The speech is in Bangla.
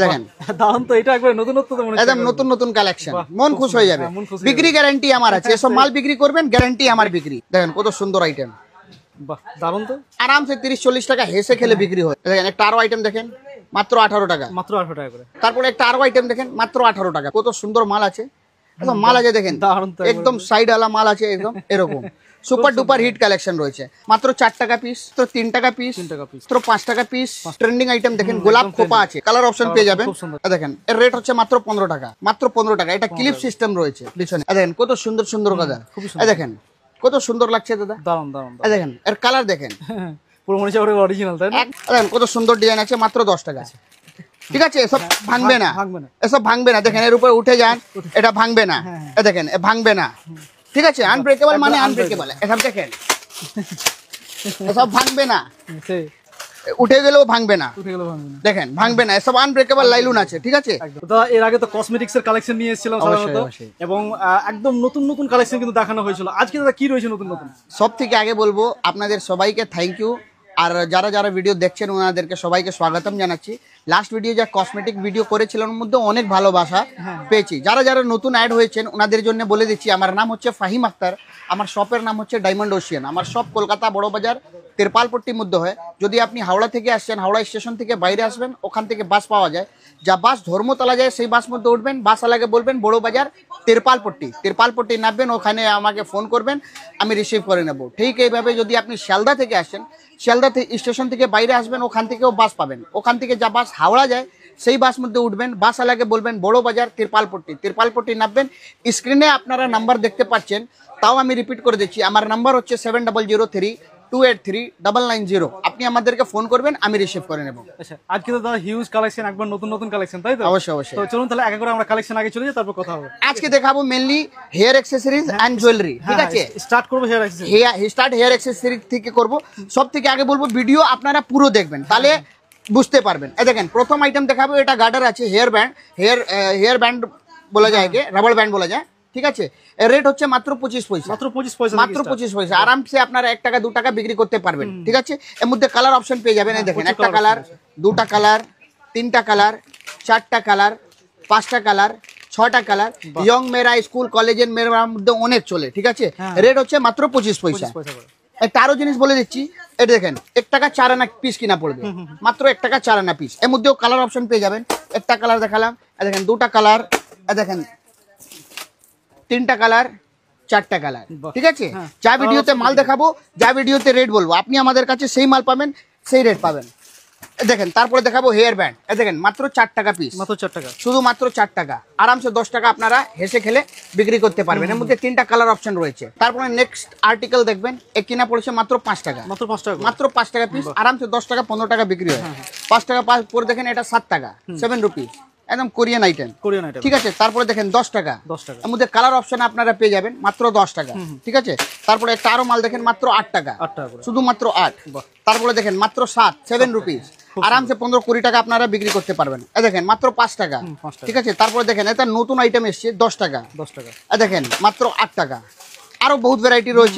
দেখেন দারুন তো, এটা একবার নতুনত্ব তো মনে হচ্ছে। একদম নতুন নতুন কালেকশন, মন খুশ হয়ে যাবে। বিক্রি গ্যারান্টি আমার আছে, এসব মাল বিক্রি করবেন গ্যারান্টি আমার বিক্রি। দেখেন কত সুন্দর আইটেম, বাহ দারুন তো, আরামসে 30-40 টাকা হেসে খেলে বিক্রি হয়। দেখেন একটা আরো আইটেম দেখেন মাত্র 18 টাকা, মাত্র 800 টাকা করে। তারপরে একটা আরো আইটেম দেখেন মাত্র 18 টাকা। কত সুন্দর মাল আছে, একদম মাল আছে দেখেন, দারুন তো, একদম সাইড আলা মাল আছে একদম এরকম সুপার ডুপার হিট কালেকশন রয়েছে। মাত্র 4 টাকা পিস, তো 3 টাকা পিস, 3 টাকা পিস, মাত্র 5 টাকা পিস। ট্রেন্ডিং আইটেম দেখেন, গোলাপ খোপা আছে, কালার অপশন পেয়ে যাবেন। দেখেন এর রেট হচ্ছে মাত্র 15 টাকা, মাত্র 15 টাকা। এটা ক্লিপ সিস্টেম রয়েছে পিছনে। দেখেন কত সুন্দর সুন্দর কথা, দেখেন কত সুন্দর লাগছে দাদা। দারুন দারুন, দেখেন এর কালার দেখেন, পুরো মনে হচ্ছে অরিজিনাল, তাই না? দেখেন কত সুন্দর ডিজাইন আছে, মাত্র 10 টাকা। ঠিক আছে, এসব ভাঙবে না, ভাঙবে না, এসব ভাঙবে না। দেখেন এর উপরে উঠে যান, এটা ভাঙবে না। দেখেন এ ভাঙবে না, ঠিক আছে। আনব্রেকেবল মানে আনব্রেকেবল, এসব দেখেন এসব ভাঙবে না, সেই উঠে গেলেও ভাঙবে না। উঠে গেল, ভাঙবে না। দেখেন ভাঙবে না, এসব আনব্রেকেবল লাইলুন আছে, ঠিক আছে। দাদা এর আগে তো কসমেটিক্স এর কালেকশন নিয়ে এসেছিলাম সাধারণত, এবং একদম নতুন নতুন কালেকশন কিন্তু দেখানো হয়েছিল। আজকে দাদা কি রয়েছে নতুন নতুন? সব থেকে আগে বলবো আপনাদের সবাইকে থ্যাংক ইউ, আর যারা যারা ভিডিও দেখছেন ওনাদেরকে সবাইকে স্বাগতম জানাচ্ছি। লাস্ট ভিডিও যা কসমেটিক ভিডিও করেছিলাম ওর মধ্যে অনেক ভালোবাসা পেয়েছি। যারা যারা নতুন অ্যাড হয়েছেন ওনাদের জন্য বলে দিচ্ছি, আমার নাম হচ্ছে ফাহিম আক্তার, আমার শপের নাম হচ্ছে ডায়মন্ড ওশিয়ান। আমার শপ কলকাতা বড় বাজার তেরপালপট্টির মধ্যে হয়। যদি আপনি হাওড়া থেকে আসছেন, হাওড়া স্টেশন থেকে বাইরে আসবেন, ওখান থেকে বাস পাওয়া যায়। যা বাস ধর্মতলা যায় সেই বাস মধ্যে উঠবেন, বাস আলাকে বলবেন বড় বাজার তেরপালপট্টি নামবেন, ওখানে আমাকে ফোন করবেন, আমি রিসিভ করে নেব। ঠিক এইভাবে যদি আপনি শিয়ালদা থেকে আসেন, শিয়ালদা স্টেশন থেকে বাইরে আসবেন, ওখান থেকেও বাস পাবেন। ওখান থেকে যা বাস হাওড়া যায় সেই বাস মধ্যে উঠবেন, বাস আলাকে বলবেন বড় বাজার তেরপালপট্টি নামবেন। স্ক্রিনে আপনারা নাম্বার দেখতে পাচ্ছেন, তাও আমি রিপিট করে দিচ্ছি। আমার নাম্বার হচ্ছে 7003-283-990। আপনি আমাদেরকে ফোন করবেন, আমি রিসিভ করে নেব। আচ্ছা, আজকে তো দাদা হিউজ কালেকশন, একবার নতুন নতুন কালেকশন, তাই তো? অবশ্যই অবশ্যই। তো চলুন তাহলে এক এক করে আমরা কালেকশন আগে চলে যাই, তারপর কথা হবে। আজকে দেখাবো mainly hair accessories and jewellery, ঠিক আছে। স্টার্ট করব হেয়ার অ্যাক্সেসরি, হেয়ার অ্যাক্সেসরিজ থেকে করব। সব থেকে আগে বলবো ভিডিও আপনারা পুরো দেখবেন, তাহলে বুঝতে পারবেন। এই দেখেন প্রথম আইটেম দেখাবো, এটা গার্ডার আছে, হেয়ার ব্যান্ড বলা যায়, একে রাবার ব্যান্ড বলা যায়, ঠিক আছে। এর রেট হচ্ছে মাত্র 25 পয়সা, মাত্র 25 পয়সা, মাত্র 25 পয়সা। আরামসে আপনারা 1 টাকা 2 টাকা বিক্রি করতে পারবেন, ঠিক আছে। এর মধ্যে কালার অপশন পেয়ে যাবেন। এই দেখেন একটা কালার, দুটা কালার, তিনটা কালার, চারটা কালার, পাঁচটা কালার, 6টা কালার। ইয়ং মেয়েরা, স্কুল কলেজের মেয়েরা মধ্যে অনেক চলে, ঠিক আছে। রেট হচ্ছে মাত্র 25 পয়সা। একটা আরো জিনিস বলে দিচ্ছি, এটা দেখেন 1 টাকা 4 আনা পিস কিনা পড়বে, মাত্র 1 টাকা 4 আনা পিস। এর মধ্যেও কালার অপশন পেয়ে যাবেন। একটা কালার দেখালাম, দেখেন দুটা কালার, দেখেন তিনটা কালার, 4টা কালার, ঠিক আছে। যা ভিডিওতে মাল দেখাবো, যা ভিডিওতে রেট বলবো, আপনি আমাদের কাছে সেই মাল পাবেন, সেই রেট পাবেন। দেখেন তারপরে দেখাবো হেয়ার ব্যান্ড, দেখেন মাত্র 4 টাকা পিস, মাত্র 4 টাকা, শুধু মাত্র 4 টাকা। আরামসে 10 টাকা আপনারা হেসে খেলে বিক্রি করতে পারবেন। এর মধ্যে 3টা কালার অপশন রয়েছে। তারপরে নেক্সট আর্টিকেল দেখবেন, এক কিনা পড়েছে মাত্র 5 টাকা, মাত্র 5 টাকা, মাত্র 5 টাকা পিস। আরামসে 10 টাকা 15 টাকা বিক্রি হয়। 5 টাকা পরে দেখেন এটা 7 টাকা, 7 রুপিস, একদম কোরিয়ান আইটেম, ঠিক আছে। তারপরে দেখেন 10 টাকা, এর মধ্যে কালার অপশন আপনারা পেয়ে যাবেন মাত্র 10 টাকা, ঠিক আছে। তারপরে একটা আরো মাল দেখেন মাত্র 8 টাকা, শুধু মাত্র 8। তারপরে দেখেন মাত্র 7 রুপিস, আরামসে 15-20 টাকা আপনারা বিক্রি করতে পারবেন। দেখেন মাত্র 5 টাকা, ঠিক আছে। তারপরে দেখেন এটা নতুন আইটেম এসছে 10 টাকা, দেখেন মাত্র 8 টাকা। আরো বহুত ভ্যারাইটি রয়েছে।